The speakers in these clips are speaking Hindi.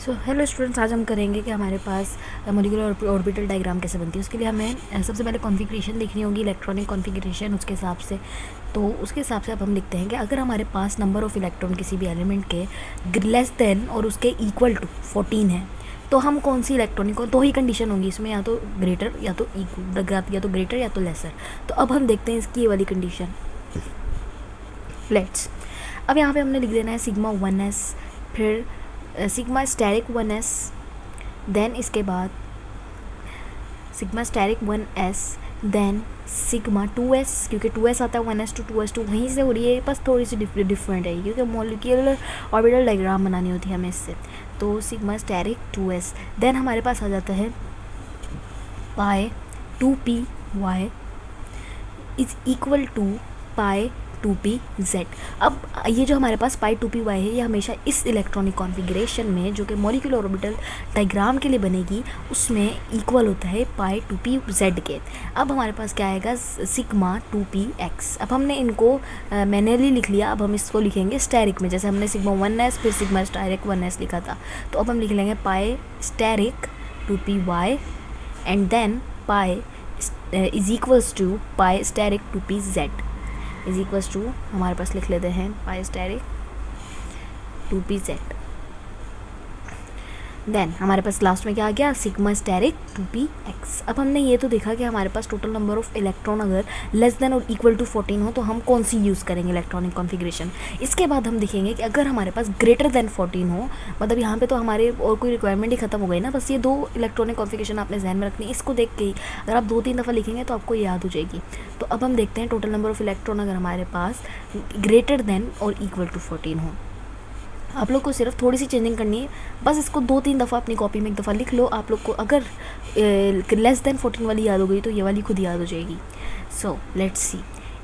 सो हेलो स्टूडेंट्स, आज हम करेंगे कि हमारे पास मॉलिक्यूलर ऑर्बिटल डायग्राम कैसे बनती है। उसके लिए हमें सबसे पहले कॉन्फ़िगरेशन लिखनी होगी, इलेक्ट्रॉनिक कॉन्फ़िगरेशन उसके हिसाब से। तो उसके हिसाब से अब हम लिखते हैं कि अगर हमारे पास नंबर ऑफ़ इलेक्ट्रॉन किसी भी एलिमेंट के लेस देन और उसके इक्वल टू 14 है, तो हम कौन सी इलेक्ट्रॉनिक को, दो ही कंडीशन होंगी इसमें, या तो ग्रेटर या तो इक्वल, या तो ग्रेटर या तो लेसर। तो अब हम देखते हैं इसकी ये वाली कंडीशन। लेट्स, अब यहाँ पे हमने लिख देना है सिग्मा 1s, फिर सिग्मा स्टेरिक 1s, देन इसके बाद sigma asterisk 1s, then sigma 2s, क्योंकि 2s आता है 1s टू 2s टू, वहीं से हो रही है, बस थोड़ी सी डिफरेंट है क्योंकि मॉलिक्यूलर ऑर्बिटल डायग्राम बनानी होती है हमें इससे। तो सिग्मा स्टेरिक 2s, देन हमारे पास आ जाता है pi 2py is equal to pi 2pz। अब ये जो हमारे पास पाई 2py है, ये हमेशा इस इलेक्ट्रॉनिक कॉन्फ़िगरेशन में जो कि मॉलिक्यूलर ऑर्बिटल डायग्राम के लिए बनेगी उसमें इक्वल होता है पाई 2pz के। अब हमारे पास क्या आएगा, सिग्मा 2px। अब हमने इनको मैन्युअली लिख लिया, अब हम इसको लिखेंगे स्टेरिक में, जैसे हमने सिग्मा 1s फिर सिग्मा स्टेरिक 1s लिखा था। तो अब हम लिख लेंगे pi asterisk 2py and then pi is equals to pi asterisk 2pz is equals to, हमारे पास लिख लेते हैं पाई स्टेरिक 2pz। देन हमारे पास लास्ट में क्या आ गया, सिग्मा स्टेरिक 2px। अब हमने ये तो देखा कि हमारे पास टोटल नंबर ऑफ इलेक्ट्रॉन अगर लेस देन और इक्वल टू 14 हो तो हम कौन सी यूज़ करेंगे इलेक्ट्रॉनिक कॉन्फ़िगरेशन। इसके बाद हम देखेंगे कि अगर हमारे पास ग्रेटर देन 14 हो, मतलब यहाँ पे तो हमारे और कोई रिक्वायरमेंट ही खत्म हो गई ना, बस ये दो इलेक्ट्रॉनिक कॉन्फ़िगरेशन आपने ध्यान में रखनी है। इसको देख के ही अगर आप 2-3 दफ़ा लिखेंगे तो आपको याद हो जाएगी। तो अब हम देखते हैं टोटल नंबर ऑफ इलेक्ट्रॉन अगर हमारे पास ग्रेटर देन और इक्वल टू 14 हो। आप लोग को सिर्फ थोड़ी सी चेंजिंग करनी है, बस इसको 2-3 दफ़ा अपनी कॉपी में एक दफ़ा लिख लो। आप लोग को अगर लेस देन 14 वाली याद हो गई तो ये वाली खुद याद हो जाएगी। सो लेट्स सी,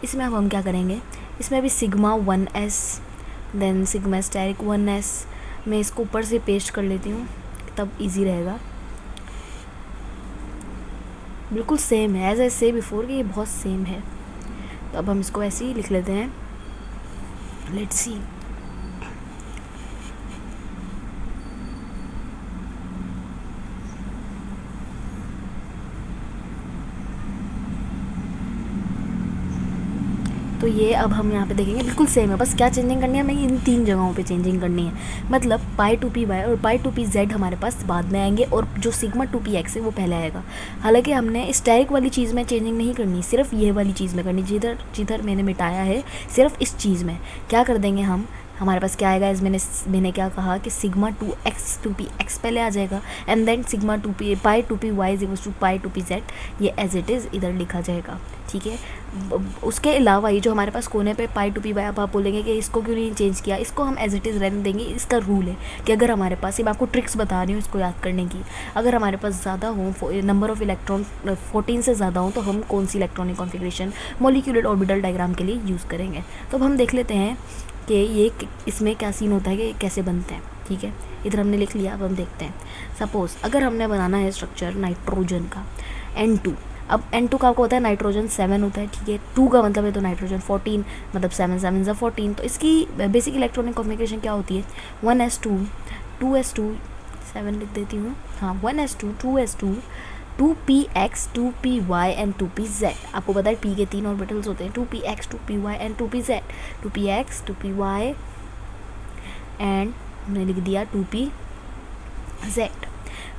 इसमें अब हम क्या करेंगे, इसमें भी sigma 1s then sigma asterisk 1s, मैं इसको ऊपर से पेस्ट कर लेती हूँ तब इजी रहेगा। बिल्कुल सेम है एज आई से बिफोर कि ये बहुत सेम है। तो अब हम इसको ऐसे ही लिख लेते हैं। लेट्स सी, तो ये अब हम यहाँ पे देखेंगे बिल्कुल सेम है, बस क्या चेंजिंग करनी है, हमें इन 3 जगहों पे चेंजिंग करनी है। मतलब पाई 2py और पाई 2pz हमारे पास बाद में आएंगे और जो सिग्मा 2px है वो पहले आएगा। हालांकि हमने स्टेरिक वाली चीज़ में चेंजिंग नहीं करनी, सिर्फ ये वाली चीज़ में करनी, जिधर जिधर मैंने मिटाया है सिर्फ इस चीज़ में क्या कर देंगे हम। हमारे पास क्या आएगा, मैंने क्या कहा कि सिग्मा 2x 2px पहले आ जाएगा and then sigma 2p pi 2py is equals to pi 2pz, ये एज इट इज़ इधर लिखा जाएगा। ठीक है, उसके अलावा ये जो हमारे पास कोने पे पाई 2py, अब आप बोलेंगे कि इसको क्यों नहीं चेंज किया, इसको हम एज इट इज़ रहने देंगे। इसका रूल है कि अगर हमारे पास, ये मैं आपको ट्रिक्स बता रही हूँ इसको याद करने की, अगर हमारे पास ज़्यादा हो, नंबर ऑफ़ इलेक्ट्रॉन 14 से ज़्यादा हो, तो हम कौन सी electronic configuration molecular orbital diagram के लिए यूज़ करेंगे। तो अब हम देख लेते हैं कि ये इसमें क्या सीन होता है कि कैसे बनते हैं। ठीक है, इधर हमने लिख लिया। अब हम देखते हैं, सपोज़ अगर हमने बनाना है स्ट्रक्चर नाइट्रोजन का N2। अब N2 का आपको होता है नाइट्रोजन 7 होता है। ठीक है, 2 का मतलब है तो नाइट्रोजन 14, मतलब 7 7 ज़ा 14। तो इसकी बेसिक इलेक्ट्रॉनिक कॉन्फ़िगरेशन क्या होती है, 1s2 2s2, 7 लिख देती हूँ, हाँ 1s2 2s2 2px 2py and 2pz। आपको पता है p के 3 ऑर्बिटल्स होते हैं, 2px 2py and 2pz, 2px 2py and हमने लिख दिया 2pz।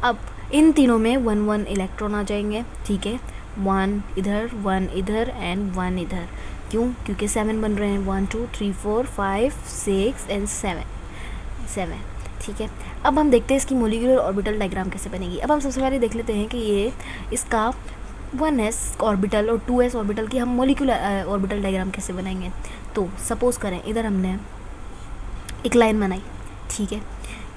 अब इन तीनों में 1 इलेक्ट्रॉन आ जाएंगे। ठीक है, 1 इधर एंड 1 इधर। क्यों, क्योंकि 7 बन रहे हैं, 1 2 3 4 5 6 एंड 7। ठीक है, अब हम देखते हैं इसकी मॉलिक्यूलर ऑर्बिटल डायग्राम कैसे बनेगी। अब हम सबसे पहले देख लेते हैं कि ये इसका 1s ऑर्बिटल और 2s ऑर्बिटल की हम मॉलिक्यूलर ऑर्बिटल डायग्राम कैसे बनाएंगे। तो सपोज़ करें इधर हमने एक लाइन बनाई, ठीक है,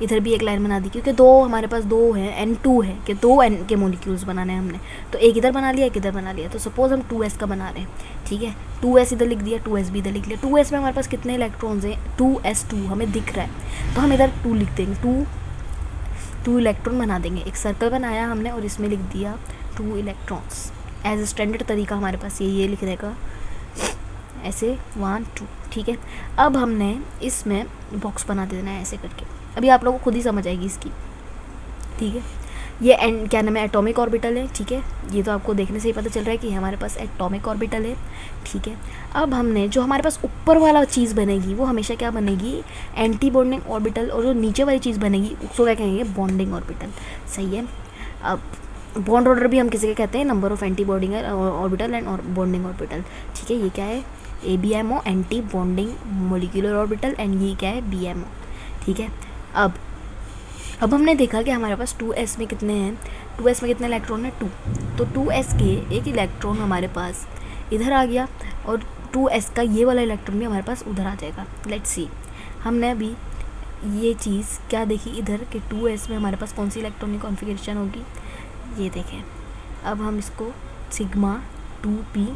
इधर भी एक लाइन बना दी, क्योंकि हमारे पास 2 हैं, N2 है कि 2 N के मॉलिक्यूल्स बनाने हैं हमने, तो एक इधर बना लिया एक इधर बना लिया। तो सपोज़ हम 2s का बना रहे हैं। ठीक है, 2s इधर लिख दिया, 2s भी इधर लिख लिया। 2s में हमारे पास कितने इलेक्ट्रॉन्स हैं, 2s2 हमें दिख रहा है, तो हम इधर 2 लिख देंगे, 2 इलेक्ट्रॉन बना देंगे। एक सर्कल बनाया हमने और इसमें लिख दिया 2 इलेक्ट्रॉन्स। एज ए स्टैंडर्ड तरीका हमारे पास ये लिखने का, ऐसे 1 2। ठीक है, अब हमने इसमें बॉक्स बना देना है ऐसे करके। अभी आप लोगों को खुद ही समझ आएगी इसकी। ठीक है। ये क्या नाम है, एटॉमिक ऑर्बिटल है, ठीक है। ये तो आपको देखने से ही पता चल रहा है कि हमारे पास एटॉमिक ऑर्बिटल है, ठीक है। अब हमने जो हमारे पास ऊपर वाला चीज़ बनेगी वो हमेशा क्या बनेगी, एंटी बॉन्डिंग ऑर्बिटल, और जो नीचे वाली चीज़ बनेगी उसको क्या कहेंगे, बॉन्डिंग ऑर्बिटल, सही है। अब बॉन्ड ऑर्डर भी हम किसी के कहते हैं, number of anti bonding orbital and bonding orbital, ठीक है। ये क्या है, ABMO, anti bonding molecular orbital, and ये क्या है, BMO, ठीक है। अब हमने देखा कि हमारे पास 2s में कितने हैं, 2s में कितने इलेक्ट्रॉन हैं, 2। तो 2s के एक इलेक्ट्रॉन हमारे पास इधर आ गया और 2s का ये वाला इलेक्ट्रॉन भी हमारे पास उधर आ जाएगा। लेट्स सी, हमने अभी ये चीज़ क्या देखी इधर कि 2s में हमारे पास कौन सी इलेक्ट्रॉन की कॉन्फ़िगरेशन होगी, ये देखें। अब हम इसको सिग्मा 2p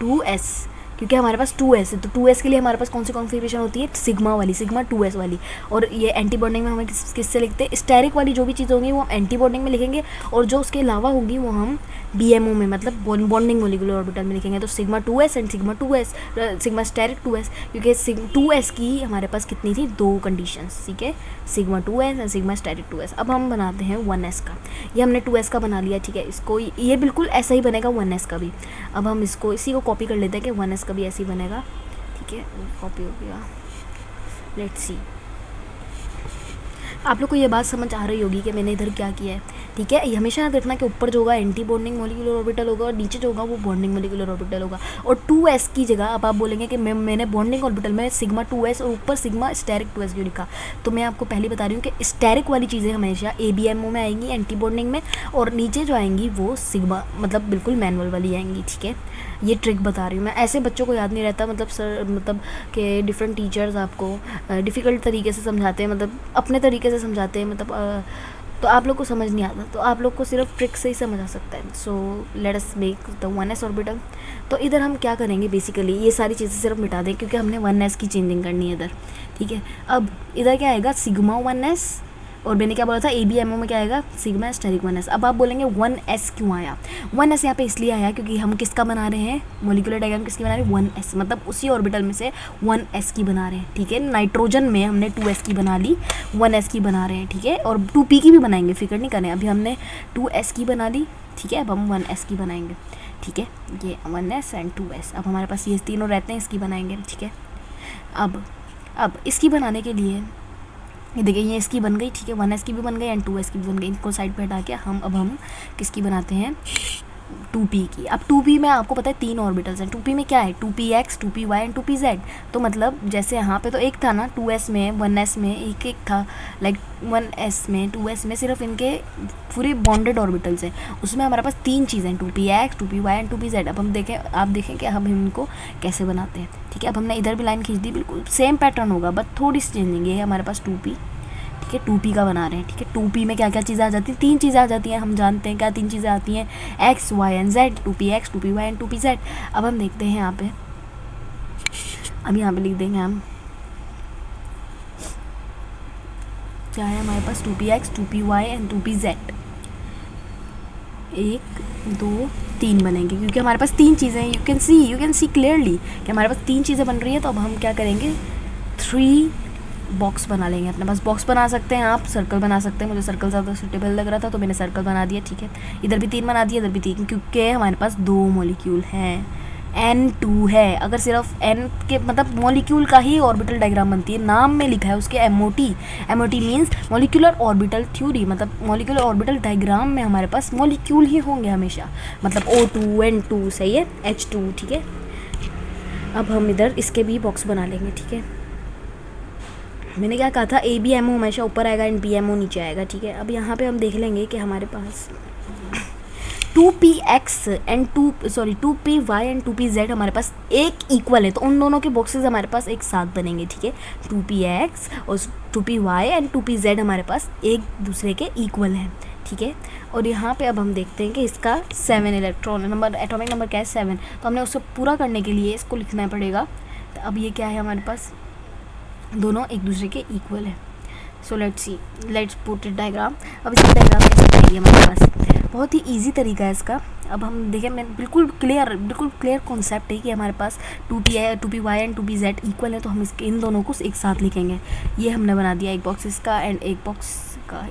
2s, क्योंकि हमारे पास 2s है तो 2s के लिए हमारे पास कौन सी कॉन्फ़िगरेशन होती है, सिग्मा वाली, सिग्मा 2s वाली। और ये एंटी बॉन्डिंग में हमें किससे लिखते हैं, स्टेरिक वाली जो भी चीज़ होंगी वो हम एंटी बॉन्डिंग में लिखेंगे, और जो उसके अलावा होंगी वो हम BMO में, मतलब बॉन्डिंग मोलिकुलर ऑर्बिटल में लिखेंगे। तो sigma 2s and sigma 2s, sigma asterisk 2s, क्योंकि 2s की हमारे पास कितनी थी, 2 कंडीशंस, ठीक है, sigma 2s and sigma asterisk 2s। अब हम बनाते हैं 1s का, ये हमने 2s का बना लिया, ठीक है। इसको ये बिल्कुल ऐसा ही बनेगा 1s का भी। अब हम इसको इसी को कॉपी कर लेते हैं कि 1s का भी ऐसे ही बनेगा, ठीक है, कॉपी हो गया। लेट्स सी, आप लोग को ये बात समझ आ रही होगी कि मैंने इधर क्या किया है, ठीक है। ये हमेशा याद रखना कि ऊपर जो होगा एंटी बॉन्डिंग मोलिकुलर ऑर्बिटल होगा और नीचे जो होगा वो बॉन्डिंग मोलिकुलर ऑर्बिटल होगा। और 2s की जगह अब आप बोलेंगे कि मैंने बॉन्डिंग ऑर्बिटल में सिग्मा 2s और ऊपर सिग्मा स्टेरिक 2s क्यों लिखा, तो मैं आपको पहले बता रही हूँ कि स्टेरिक वाली चीज़ें हमेशा ABMO में आएंगी, एंटी बॉन्डिंग में, और नीचे जो आएंगी वो सिग्मा, मतलब बिल्कुल मैनुअल वाली आएंगी, ठीक है। ये ट्रिक बता रही हूँ मैं, ऐसे बच्चों को याद नहीं रहता, मतलब सर, मतलब कि डिफरेंट टीचर्स आपको डिफ़िकल्ट तरीके से समझाते हैं, मतलब अपने तरीके से समझाते हैं, मतलब तो आप लोग को समझ नहीं आता, तो आप लोग को सिर्फ ट्रिक से ही समझ आ सकता है। So let us make the 1s orbital. तो इधर हम क्या करेंगे, बेसिकली ये सारी चीज़ें सिर्फ मिटा दें क्योंकि हमने 1s की चेंजिंग करनी है इधर, ठीक है। अब इधर क्या आएगा, सिग्मा 1s, और मैंने क्या बोला था, ABMO में क्या आएगा, सिग्मा स्टेरिक 1s। अब आप बोलेंगे 1s क्यों आया, 1s यहाँ पे इसलिए आया क्योंकि हम किसका बना रहे हैं, मोलिकुलर डायग्राम किसकी बना रहे हैं, 1s, मतलब उसी ऑर्बिटल में से 1s की बना रहे हैं, ठीक है। नाइट्रोजन में हमने 2s की बना ली, 1s की बना रहे हैं, ठीक है, और 2p की भी बनाएंगे, फिक्र नहीं करें। अभी हमने 2s की बना ली, ठीक है, अब हम 1s की बनाएंगे, ठीक है। ये 1s एंड 2s, अब हमारे पास ये तीनों रहते हैं, इसकी बनाएंगे, ठीक है। अब इसकी बनाने के लिए ये देखिए, ये इसकी बन गई, ठीक है, 1s की भी बन गई एंड 2s की भी बन गई। इनको साइड पे हटा के हम किसकी बनाते हैं, 2p की। अब 2p में आपको पता है 3 ऑर्बिटल्स हैं। 2p में क्या है, 2px, 2py एंड 2pz। तो मतलब जैसे यहाँ पे तो एक था ना, 2s में 1s में एक था, लाइक 1s में 2s में सिर्फ इनके पूरे बॉन्डेड ऑर्बिटल्स हैं, उसमें हमारे पास 3 चीज़ें हैं, 2px, 2py एंड 2pz। अब हम देखें, आप देखें कि हम इनको कैसे बनाते हैं, ठीक है। अब हमने इधर भी लाइन खींच दी, बिल्कुल सेम पैटर्न होगा, बट थोड़ी सी चेंजिंग है हमारे पास 2p, ठीक है, 2p का बना रहे हैं, ठीक है। 2p में क्या क्या चीज़ें आ जाती हैं, 3 चीज़ें आ जाती हैं, हम जानते हैं क्या 3 चीज़ें आती हैं, x, y and z, 2px, 2py and 2pz। अब हम देखते हैं यहाँ पे, अब यहाँ पे लिख देंगे हम, क्या है हमारे पास, 2px, 2py एंड 2pz, 1 2 3 बनेंगे क्योंकि हमारे पास 3 चीज़ें हैं। यू कैन सी क्लियरली कि हमारे पास 3 चीज़ें बन रही है। तो अब हम क्या करेंगे, 3 बॉक्स बना लेंगे। अपने पास बॉक्स बना सकते हैं, आप सर्कल बना सकते हैं, मुझे सर्कल ज़्यादा सूटेबल लग रहा था तो मैंने सर्कल बना दिया, ठीक है। इधर भी 3 बना दिया, इधर भी 3, क्योंकि हमारे पास 2 मॉलिक्यूल हैं, N2 है। अगर सिर्फ N के मतलब मॉलिक्यूल का ही ऑर्बिटल डायग्राम बनती है, नाम में लिखा है उसके MOT means molecular orbital theory, मतलब मॉलिक्यूलर ऑर्बिटल डायग्राम में हमारे पास मॉलिक्यूल ही होंगे हमेशा, मतलब O2 N2, सही है, H2, ठीक है। अब हम इधर इसके भी बॉक्स बना लेंगे, ठीक है। मैंने क्या कहा था, ABMO हमेशा ऊपर आएगा एंड BMO नीचे आएगा, ठीक है। अब यहाँ पे हम देख लेंगे कि हमारे पास 2px and 2py and 2pz हमारे पास एक इक्वल है, तो उन दोनों के बॉक्सेस हमारे पास एक साथ बनेंगे, ठीक है। 2px और 2py एंड 2pz हमारे पास एक दूसरे के इक्वल हैं, ठीक है। और यहाँ पे अब हम देखते हैं कि इसका 7 इलेक्ट्रॉन नंबर, एटॉमिक नंबर क्या है, 7। तो हमने उसको पूरा करने के लिए इसको लिखना पड़ेगा। तो अब ये क्या है, हमारे पास दोनों एक दूसरे के इक्वल है। So let's put it diagram. अब इसका डायग्राम कैसे बनाएंगे, हमारे पास बहुत ही इजी तरीका है इसका। अब हम देखें, मैं बिल्कुल क्लियर कॉन्सेप्ट है कि हमारे पास 2py एंड 2pz इक्वल है, तो हम इन दोनों को एक साथ लिखेंगे। ये हमने बना दिया एक बॉक्स इसका एंड एक बॉक्स का,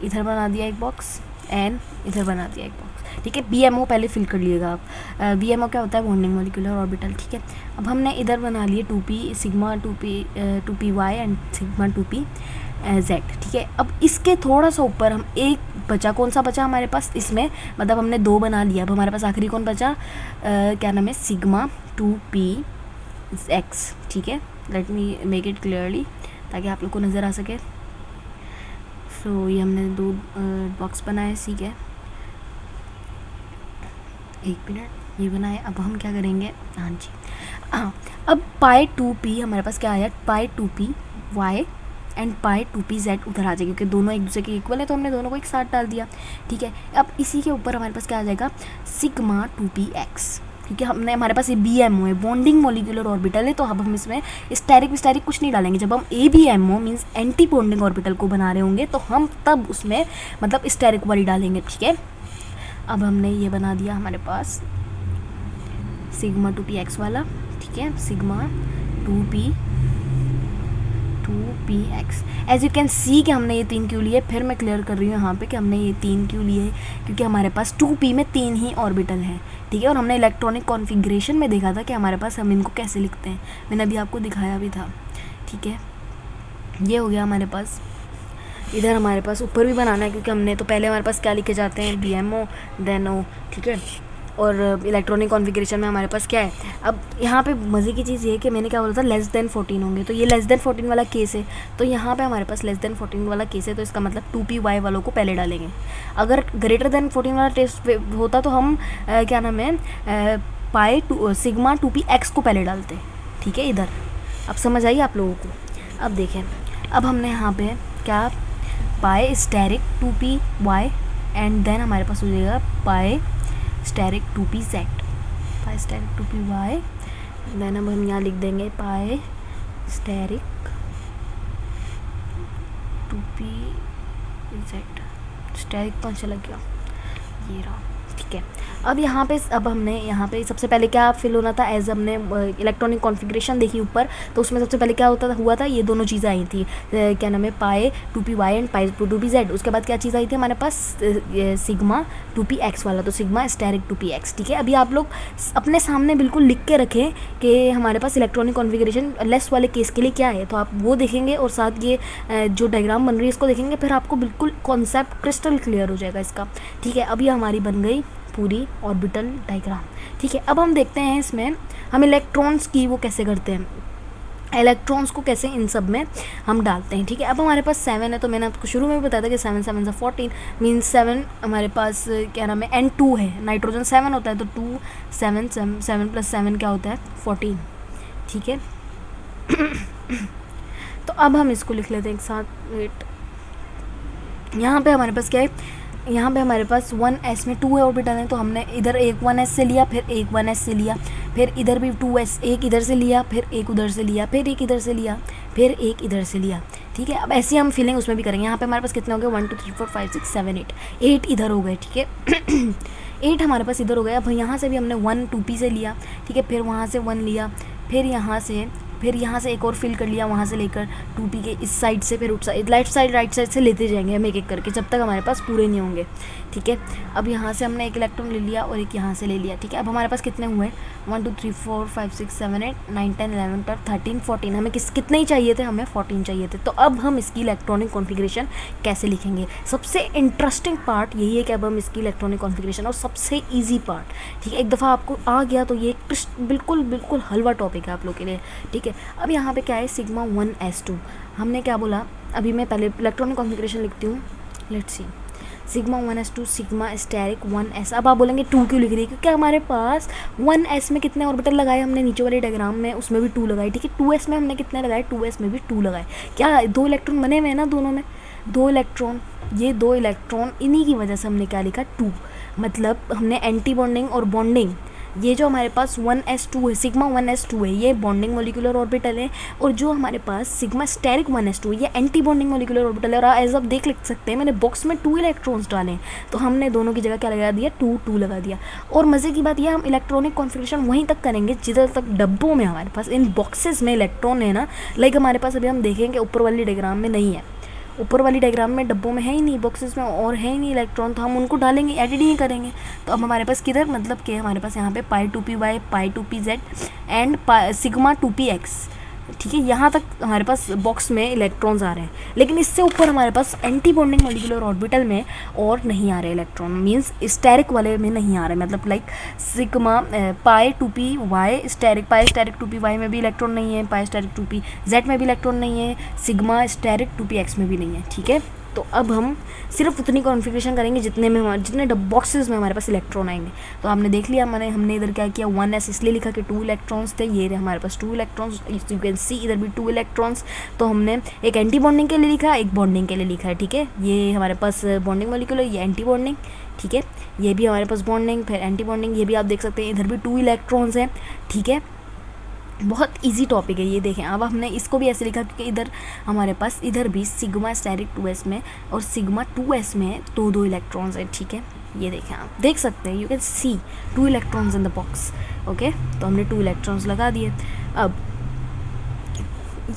इधर बना दिया एक बॉक्स एंड इधर बना दिया एक बॉक्स, ठीक है। BMO पहले फिल कर लिएगा आप। BMO क्या होता है? बॉन्डिंग मॉलिक्यूलर ऑर्बिटल, ठीक है। अब हमने इधर बना लिए 2p sigma 2p y and sigma 2p z, ठीक है। अब इसके थोड़ा सा ऊपर हम एक बचा, कौन सा बचा हमारे पास इसमें, मतलब हमने 2 बना लिया, अब हमारे पास आखिरी कौन बचा, क्या नाम है, सिग्मा 2p x, ठीक है। Let me make it clearly ताकि आप लोग को नज़र आ सके। सो ये हमने 2 बॉक्स बनाए, ठीक है। एक मिनट, ये बनाए। अब हम क्या करेंगे, हाँ जी, हाँ, अब पाई 2p हमारे पास क्या आया, पाई 2p y and pi 2p z उधर आ जाएगी, क्योंकि दोनों एक दूसरे के इक्वल है तो हमने दोनों को एक साथ डाल दिया, ठीक है। अब इसी के ऊपर हमारे पास क्या आ जाएगा, सिग्मा 2p x, क्योंकि हमने हमारे पास ये BMO है, बॉन्डिंग मॉलिक्यूलर ऑर्बिटल है, तो अब हम इसमें स्टेरिक विस्टेरिक कुछ नहीं डालेंगे। जब हम ABMO means anti bonding orbital को बना रहे होंगे तो हम तब उसमें मतलब स्टेरिक वाली डालेंगे, ठीक है। अब हमने ये बना दिया हमारे पास सिग्मा 2p x वाला, ठीक है, sigma 2p x। As you can see कि हमने ये 3 क्यों लिए, फिर मैं क्लियर कर रही हूँ यहाँ पे कि हमने ये 3 क्यों लिए, क्योंकि हमारे पास 2p में 3 ही ऑर्बिटल हैं, ठीक है। और हमने इलेक्ट्रॉनिक कॉन्फ़िगरेशन में देखा था कि हमारे पास हम इनको कैसे लिखते हैं, मैंने अभी आपको दिखाया भी था, ठीक है। ये हो गया हमारे पास। इधर हमारे पास ऊपर भी बनाना है, क्योंकि हमने तो पहले हमारे पास क्या लिखे जाते हैं, BMO देन O, ठीक है। और इलेक्ट्रॉनिक कॉन्फ़िगरेशन में हमारे पास क्या है। अब यहाँ पे मज़े की चीज़ ये है कि मैंने क्या बोला था, लेस देन 14 होंगे, तो ये लेस देन 14 वाला केस है, तो यहाँ पे हमारे पास लेस देन 14 वाला केस है, तो इसका मतलब 2py वालों को पहले डालेंगे। अगर ग्रेटर देन 14 वाला टेस्ट होता तो हम क्या नाम है, पाई सिग्मा 2p x को पहले डालते, ठीक है। इधर अब समझ आई आप लोगों को। अब देखें, अब हमने यहाँ पे क्या, pi asterisk 2p y and then हमारे पास हो जाएगा pi asterisk 2p z, pi asterisk 2p y, then अब हम यहाँ लिख देंगे पाई स्टेरिक 2p z। स्टेरिक कौन सा लग गया, ये रहा, ठीक है। अब यहाँ पे यहाँ पे सबसे पहले क्या फिल होना था, एज हमने इलेक्ट्रॉनिक कॉन्फ़िगरेशन देखी ऊपर, तो उसमें सबसे पहले क्या हुआ था, ये दोनों चीज़ें आई थी, क्या नाम है, पाई 2p y and pi 2p z। उसके बाद क्या चीज़ आई थी हमारे पास, सिग्मा 2p x वाला, तो सिग्मा स्टेरिक 2p x, ठीक है। अभी आप लोग अपने सामने बिल्कुल लिख के रखें कि हमारे पास इलेक्ट्रॉनिक कॉन्फ़िगरेशन लेस वाले केस के लिए क्या है, तो आप वो देखेंगे और साथ ये जो डायग्राम बन रही है इसको देखेंगे, फिर आपको बिल्कुल कॉन्सेप्ट क्रिस्टल क्लियर हो जाएगा इसका, ठीक है। अभी हमारी बन गई पूरी ऑर्बिटल डायग्राम, ठीक है। अब हम देखते हैं इसमें हम इलेक्ट्रॉन्स की वो कैसे करते हैं, इलेक्ट्रॉन्स को कैसे इन सब में हम डालते हैं, ठीक है। अब हमारे पास 7 है, तो मैंने आपको शुरू में भी बताया था कि 7 7 14 मीन्स 7 हमारे पास क्या नाम है, N2 है, नाइट्रोजन 7 होता है, तो 2 7 7 + 7 क्या होता है, 14, ठीक है। तो अब हम इसको लिख लेते हैं एक साथ, वेट, यहाँ पे हमारे पास क्या है, यहाँ पे हमारे पास 1s में 2 ऑर्बिटल हैं, तो हमने इधर एक 1s से लिया, फिर एक 1s से लिया, फिर इधर भी 2s, एक इधर से लिया, फिर एक उधर से लिया, फिर एक इधर से लिया, फिर एक इधर से लिया, ठीक है। अब ऐसे हम फिलिंग उसमें भी करेंगे। यहाँ पे हमारे पास कितने हो गए, 1 2 3 4 5 6 7 8 इधर हो गए, ठीक है। 8 हमारे पास इधर हो गए। अब यहाँ से भी हमने 1 2p से लिया, ठीक है, फिर वहाँ से 1 लिया, फिर यहाँ से एक और फिल कर लिया, वहाँ से लेकर 2p के इस साइड से, फिर उस side, left side right side से लेते जाएंगे हम एक एक करके, जब तक हमारे पास पूरे नहीं होंगे, ठीक है। अब यहाँ से हमने एक इलेक्ट्रॉन ले लिया और एक यहाँ से ले लिया, ठीक है। अब हमारे पास कितने हुए, 1 2 3 4 5 6 7 8 9 10 11 12 13 14, हमें कितने ही चाहिए थे, हमें 14 चाहिए थे। तो अब हम इसकी इलेक्ट्रॉनिक कॉन्फ़िगरेशन कैसे लिखेंगे, सबसे इंटरेस्टिंग पार्ट यही है कि अब हम इसकी इलेक्ट्रॉनिक कॉन्फ़िगरेशन, और सबसे ईजी पार्ट, ठीक है, एक दफ़ा आपको आ गया तो ये बिल्कुल हलवा टॉपिक है आप लोग के लिए, ठीक है। अब यहाँ पे क्या है, सिग्मा 1s2, हमने क्या बोला, अभी मैं पहले इलेक्ट्रॉनिक कॉन्फ़िगरेशन लिखती हूँ, let's see, sigma 1s2 sigma asterisk 1s। अब आप बोलेंगे 2 क्यों लिख रही है, क्योंकि हमारे पास 1s में कितने ऑर्बिटल लगाए हमने, नीचे वाले डायग्राम में उसमें भी 2 लगाए, ठीक है। 2s में हमने कितने लगाए, 2s में भी 2 लगाए, क्या 2 इलेक्ट्रॉन बने हुए हैं ना दोनों में, 2 इलेक्ट्रॉन, ये 2 इलेक्ट्रॉन, इन्हीं की वजह से हमने क्या लिखा 2, मतलब हमने एंटी बॉन्डिंग और बॉन्डिंग, ये जो हमारे पास 1s2 है, सिग्मा 1s2 है, ये बॉन्डिंग मॉलिक्यूलर ऑर्बिटल है, और जो हमारे पास सिग्मा स्टेरिक 1s2 है, ये एंटी बॉन्डिंग मॉलिक्यूलर ऑर्बिटल है। और एज आप देख सकते हैं मैंने बॉक्स में 2 इलेक्ट्रॉन्स डाले, तो हमने दोनों की जगह क्या लगा दिया, 2 2 लगा दिया। और मज़े की बात यह, हम इलेक्ट्रॉनिक कॉन्फ़िगरेशन वहीं तक करेंगे जिधर तक डब्बों में हमारे पास इन बॉक्सेस में इलेक्ट्रॉन है ना, लाइक हमारे पास अभी हम देखेंगे ऊपर वाली डायग्राम में नहीं है, ऊपर वाली डायग्राम में डब्बों में है ही नहीं, बॉक्सेस में और है ही नहीं इलेक्ट्रॉन, तो हम उनको डालेंगे, एडिट ही करेंगे। तो अब हमारे पास किधर, मतलब कि हमारे पास यहाँ पे pi 2p Y, pi 2p z and sigma 2p x, ठीक है। यहाँ तक हमारे पास बॉक्स में इलेक्ट्रॉन्स आ रहे हैं, लेकिन इससे ऊपर हमारे पास एंटी बॉन्डिंग मॉलिक्यूलर ऑर्बिटल में और नहीं आ रहे इलेक्ट्रॉन, मींस स्टेरिक वाले में नहीं आ रहे, मतलब like sigma pi 2p Y asterisk, pi asterisk 2p Y में भी इलेक्ट्रॉन नहीं है, पाई स्टेरिक 2p z में भी इलेक्ट्रॉन नहीं है, सिग्मा स्टेरिक 2p x में भी नहीं है, ठीक है। तो अब हम सिर्फ उतनी कॉन्फ़िगरेशन करेंगे जितने में हमारे, जितने बॉक्सेस में हमारे पास इलेक्ट्रॉन आएंगे। तो हमने देख लिया, हमने इधर क्या किया, 1s इसलिए लिखा कि 2 इलेक्ट्रॉन्स थे, ये रहे हमारे पास 2 इलेक्ट्रॉन्स, यू कैन सी इधर भी 2 इलेक्ट्रॉन्स। तो हमने एक एंटी बॉन्डिंग के लिए लिखा, एक बॉन्डिंग के लिए लिखा है, ठीक है। ये हमारे पास बॉन्डिंग मॉलिक्यूल है, ये एंटी बॉन्डिंग, ठीक है। ये भी हमारे पास बॉन्डिंग, फिर एंटी बॉन्डिंग, ये भी आप देख सकते हैं इधर भी 2 इलेक्ट्रॉन्स हैं, ठीक है। बहुत इजी टॉपिक है ये, देखें। अब हमने इसको भी ऐसे लिखा क्योंकि इधर हमारे पास इधर भी सिग्मा स्टेरिक 2s में और सिग्मा 2s में 2 इलेक्ट्रॉन्स हैं, ठीक है। ये देखें, आप देख सकते हैं, you can C 2 electrons in the box, okay. तो हमने 2 इलेक्ट्रॉन्स लगा दिए। अब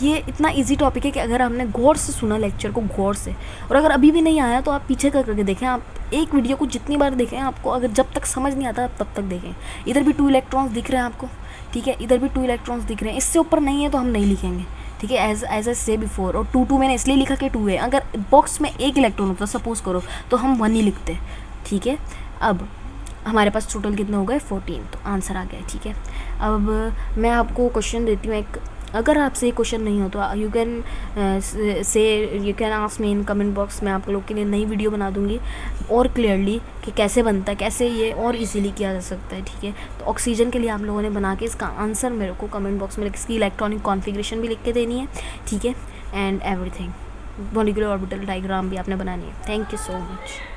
ये इतना इजी टॉपिक है कि अगर आपने गौर से सुना लेक्चर को, गौर से, और अगर अभी भी नहीं आया तो आप पीछे करके देखें, आप एक वीडियो को जितनी बार देखें, आपको अगर जब तक समझ नहीं आता तब तक देखें। इधर भी 2 इलेक्ट्रॉन्स दिख रहे हैं आपको, ठीक है, इधर भी 2 इलेक्ट्रॉन्स दिख रहे हैं, इससे ऊपर नहीं है तो हम नहीं लिखेंगे, ठीक है। एज ए से बिफोर, और 2 मैंने इसलिए लिखा कि 2 है, अगर बॉक्स में एक इलेक्ट्रॉन होता सपोज करो तो हम 1 ही लिखते, ठीक है। अब हमारे पास टोटल कितने हो गए, 14, तो आंसर आ गया, ठीक है। अब मैं आपको क्वेश्चन देती हूँ एक, अगर आपसे ये क्वेश्चन नहीं हो तो you can ask me in comment box. मैं आप लोग के लिए नई वीडियो बना दूंगी और क्लियरली कि कैसे बनता है, कैसे ये और इजीली किया जा सकता है, ठीक है। तो ऑक्सीजन के लिए आप लोगों ने बना के इसका आंसर मेरे को कमेंट बॉक्स में, इसकी इलेक्ट्रॉनिक कॉन्फ़िगरेशन भी लिख के देनी है, ठीक है, and everything, molecular orbital diagram भी आपने बनानी है। Thank you so much.